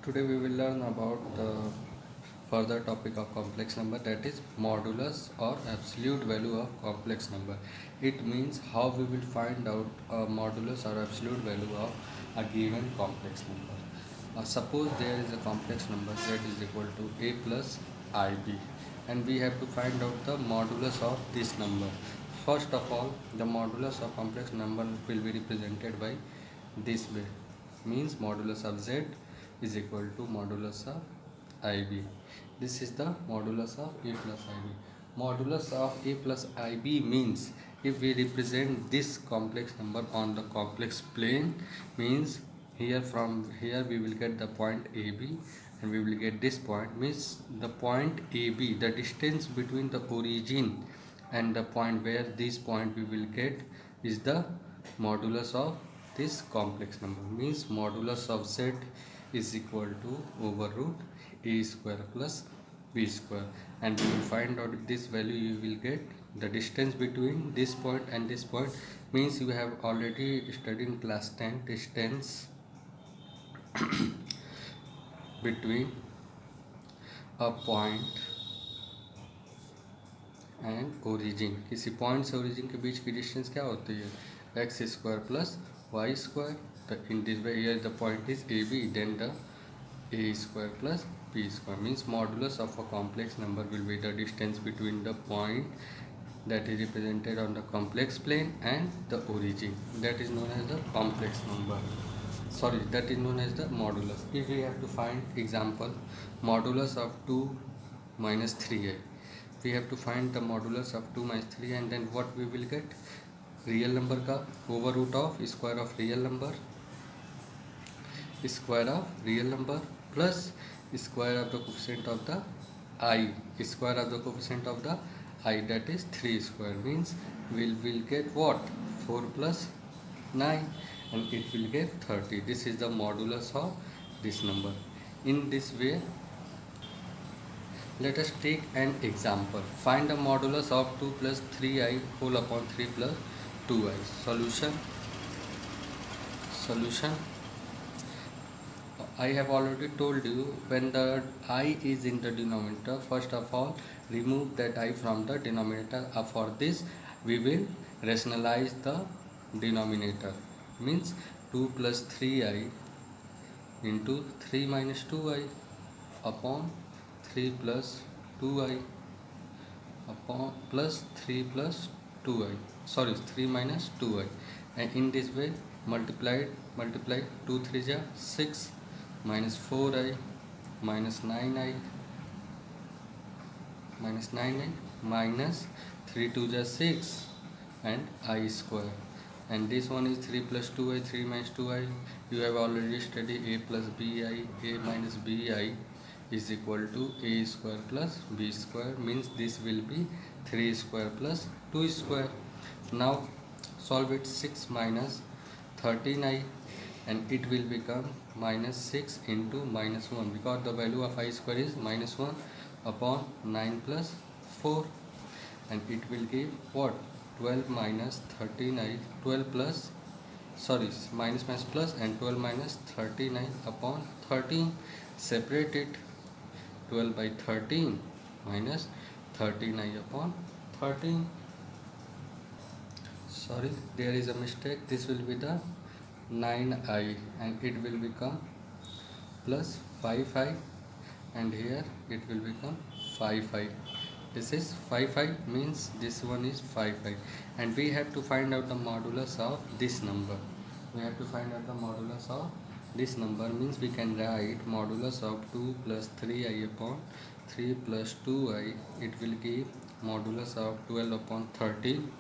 Today we will learn about the further topic of complex number, that is modulus or absolute value of complex number. It means how we will find out a modulus or absolute value of a given complex number. Suppose there is a complex number z is equal to a plus ib, and we have to find out the modulus of this number. First of all, the modulus of complex number will be represented by this way, means modulus of z is equal to modulus of ib. This is the modulus of a plus ib. Modulus of a plus ib means if we represent this complex number on the complex plane, means here from here we will get the point ab and we will get this point, means the point ab, the distance between the origin and the point where this point we will get is the modulus of this complex number, means modulus of z is equal to over root a square plus b square, and we will find out this value. You will get the distance between this point and this point, means you have already studied in class 10 distance between a point and origin. किसी point से origin के बीच की distance क्या होती है, X square plus Y square. The in this way here the point is A B, then the A square plus B square, means modulus of a complex number will be the distance between the point that is represented on the complex plane and the origin, that is known as the complex number. Sorry, that is known as the modulus. If we have to find example, modulus of 2 minus 3a, we have to find the modulus of 2 minus 3, and then what we will get, real number का over root of square of real number plus square of the coefficient of the I, square of the coefficient of the I, that is 3 square, means we will get what, 4 plus 9, and it will get 30. This is the modulus of this number. In this way, let us take an example. Find the modulus of 2 plus 3i whole upon 3 plus 2i. Solution. I have already told you, when the I is in the denominator, first of all remove that I from the denominator. For this we will rationalize the denominator, means 2 plus 3i into 3 minus 2i upon 3 plus 2i upon plus 3 plus 2i, sorry 3 minus 2i, and in this way multiply 2 3 ja 6 minus 4i minus 9i minus 3 2 ja 6 and I square, and this one is 3 plus 2i, 3 minus 2i. You have already studied a plus bi, a minus bi is equal to a square plus b square, means this will be 3 square plus 2 square. Now solve it. 6 minus 13i, and it will become minus 6 into minus 1, because the value of I square is minus 1 upon 9 plus 4, and it will give what, 12 minus 13i, 12 plus, sorry, minus plus, and 12 minus 39 upon 13. Separate it. 12 by 13 minus 13i upon 13. Sorry, there is a mistake. This will be the 9i, and it will become plus 5i, and here it will become 5i. This is 5i, means this one is 5i, and we have to find out the modulus of this number. This number means we can write modulus of 2 plus 3i upon 3 plus 2i. It will give modulus of 12 upon 13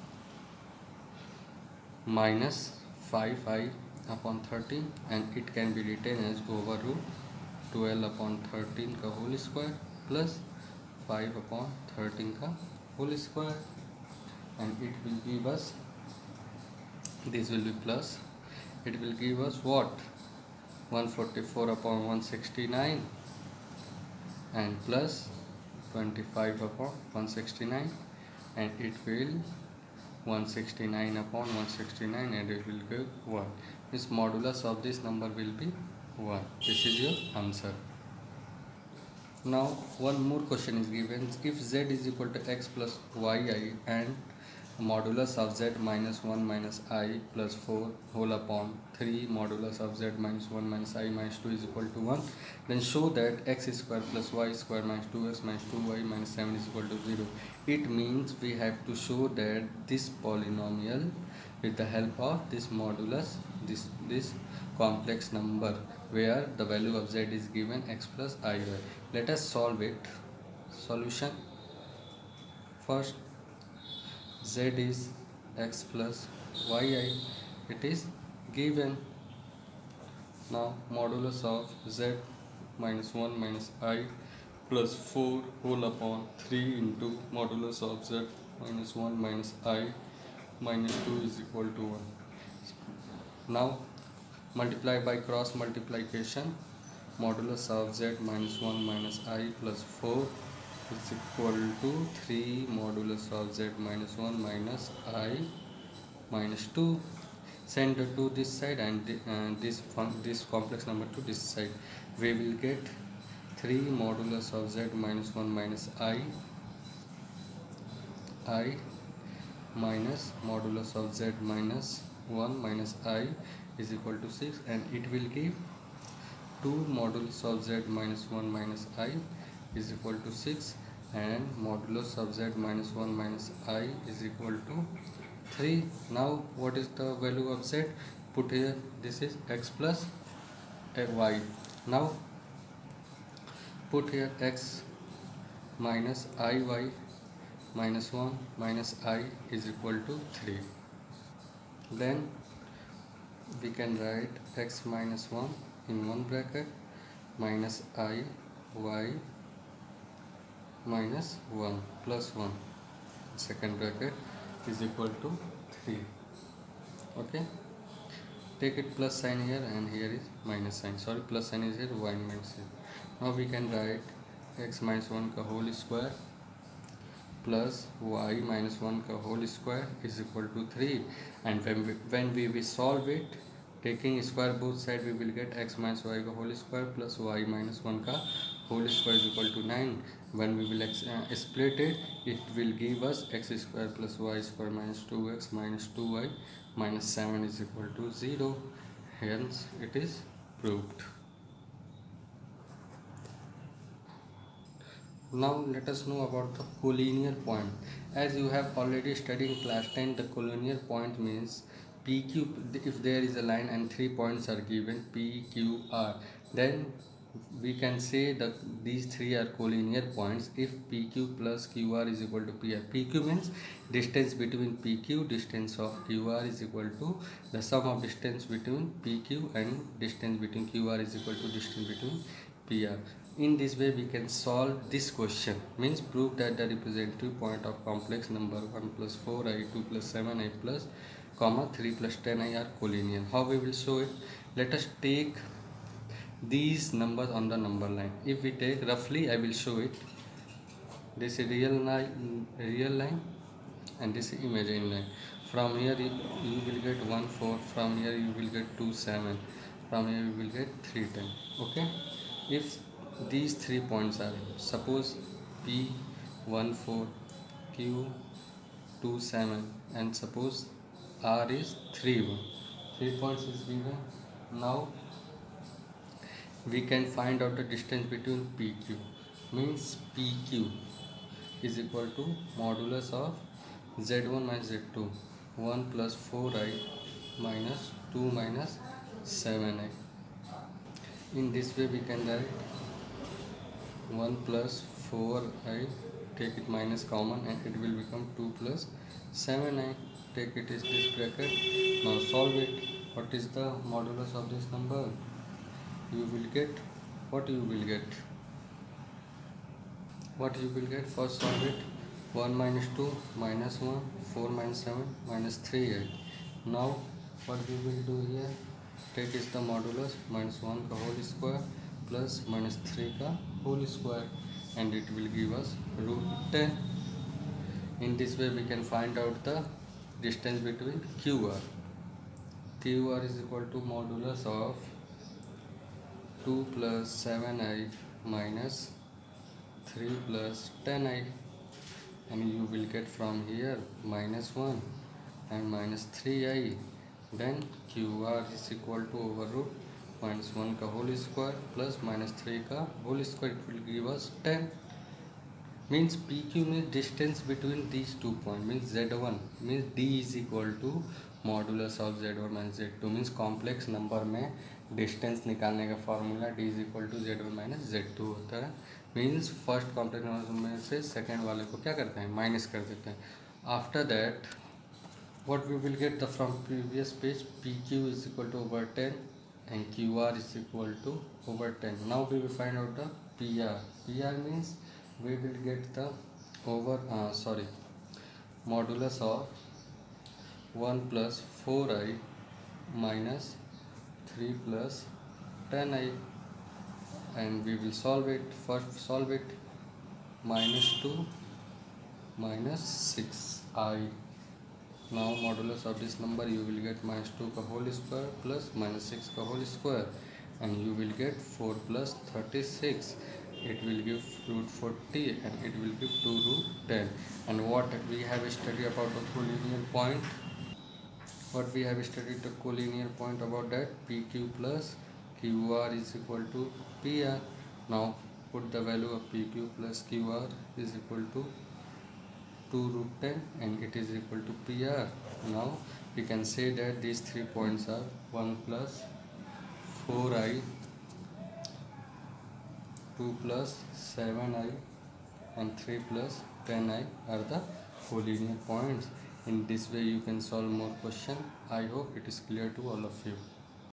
minus 5i upon 13, and it can be written as over root 12 upon 13 का whole square plus 5 upon 13 का whole square, and it will give us, this will be plus, it will give us what, 144 upon 169 and plus 25 upon 169, and it will 169 upon 169, and it will give 1. This modulus of this number will be 1. This is your answer. Now one more question is given. If z is equal to x plus yi and modulus of z minus 1 minus I plus 4 whole upon 3 modulus of z minus 1 minus I minus 2 is equal to 1, then show that x square plus y square minus 2x minus 2y minus 7 is equal to 0. It means we have to show that this polynomial with the help of this modulus, this complex number where the value of z is given x plus iy. Let us solve it. Solution. First, z is x plus yi, it is given. Now modulus of z minus 1 minus I plus 4 whole upon 3 into modulus of z minus 1 minus I minus 2 is equal to 1. Now multiply by cross multiplication. Modulus of z minus 1 minus I plus 4 is equal to 3 modulus of z minus 1 minus I minus 2. Send it to this side and this complex number to this side. We will get 3 modulus of z minus 1 minus I minus modulus of z minus 1 minus I is equal to 6, and it will give 2 modulus of z minus 1 minus I is equal to 6, and modulus of z minus 1 minus I is equal to 3. Now what is the value of z? Put here, this is x plus y. Now put here x minus iy minus 1 minus I is equal to 3. Then we can write x minus 1 in one bracket minus I y minus 1 plus 1 second bracket is equal to 3. Okay, take it plus sign here and here is minus sign. Sorry, plus sign is here, y minus here. Now we can write x minus 1 का whole square plus y minus 1 का whole square is equal to 3, and when we will solve it, taking square both side, we will get x minus y का whole square plus y minus 1 का whole square is equal to 9. When we will split it, it will give us x square plus y square minus 2x minus 2y minus 7 is equal to 0. Hence it is proved. Now let us know about the collinear point. As you have already studied in class 10, the collinear point means PQ. If there is a line and 3 points are given PQR, then we can say that these 3 are collinear points if PQ plus QR is equal to PR. PQ means distance between PQ, distance of QR is equal to the sum of distance between PQ, and distance between QR is equal to distance between PR. In this way we can solve this question, means prove that the representative point of complex number 1 plus 4i, 2 plus 7i plus 3 plus 10i are collinear. How we will show it? Let us take these numbers on the number line. If we take roughly, I will show it. This is real line and this is imaginary line. From here you will get 1 4, from here you will get 2 7, from here you will get 3 10. Okay, if these 3 points are, suppose P 1 4, Q 2 7, and suppose R is 3 1. 3 points is given. Now we can find out the distance between PQ. Means PQ is equal to modulus of Z1 minus Z2, 1 plus 4i minus 2 minus 7i. In this way we can write 1 plus 4i, take it minus common, and it will become 2 plus 7i. Take it is this bracket. Now solve it. What is the modulus of this number? You will get, what you will get? What you will get? First solve it. 1 minus 2 minus 1, 4 minus 7 minus 3i. Now what we will do here? Take is the modulus minus 1 का whole square plus minus 3 का whole square, and it will give us root 10. In this way we can find out the distance between QR. QR is equal to modulus of 2 plus 7i minus 3 plus 10i, and you will get from here minus 1 and minus 3i. Then qr is equal to over root minus 1 का whole square plus minus 3 का whole square, it will give us 10. Means PQ means distance between these 2 points, means Z1 means D is equal to modulus of Z1 minus Z2. Means complex number में distance निकालने का formula D is equal to Z1 minus Z2 होता है. Means first complex number में से second वाले को क्या करते हैं, माइनस कर देते हैं. After that what we will get the from previous page, PQ is equal to over 10 and QR is equal to over 10. Now we will find out the PR. PR means we will get the over modulus of 1 plus 4i minus 3 plus 10i, and we will solve it. First solve it. Minus 2 minus 6i. Now modulus of this number you will get minus 2 का whole square plus minus 6 का whole square, and you will get 4 plus 36. It will give root 40 and it will give 2 root 10. And what we have studied about the collinear point? What we have studied the collinear point about that? PQ plus QR is equal to PR. Now put the value of PQ plus QR is equal to 2 root 10 and it is equal to PR. Now we can say that these 3 points are 1 plus 4i, 2 plus 7i and 3 plus 10i are the collinear points. In this way you can solve more question. I hope it is clear to all of you.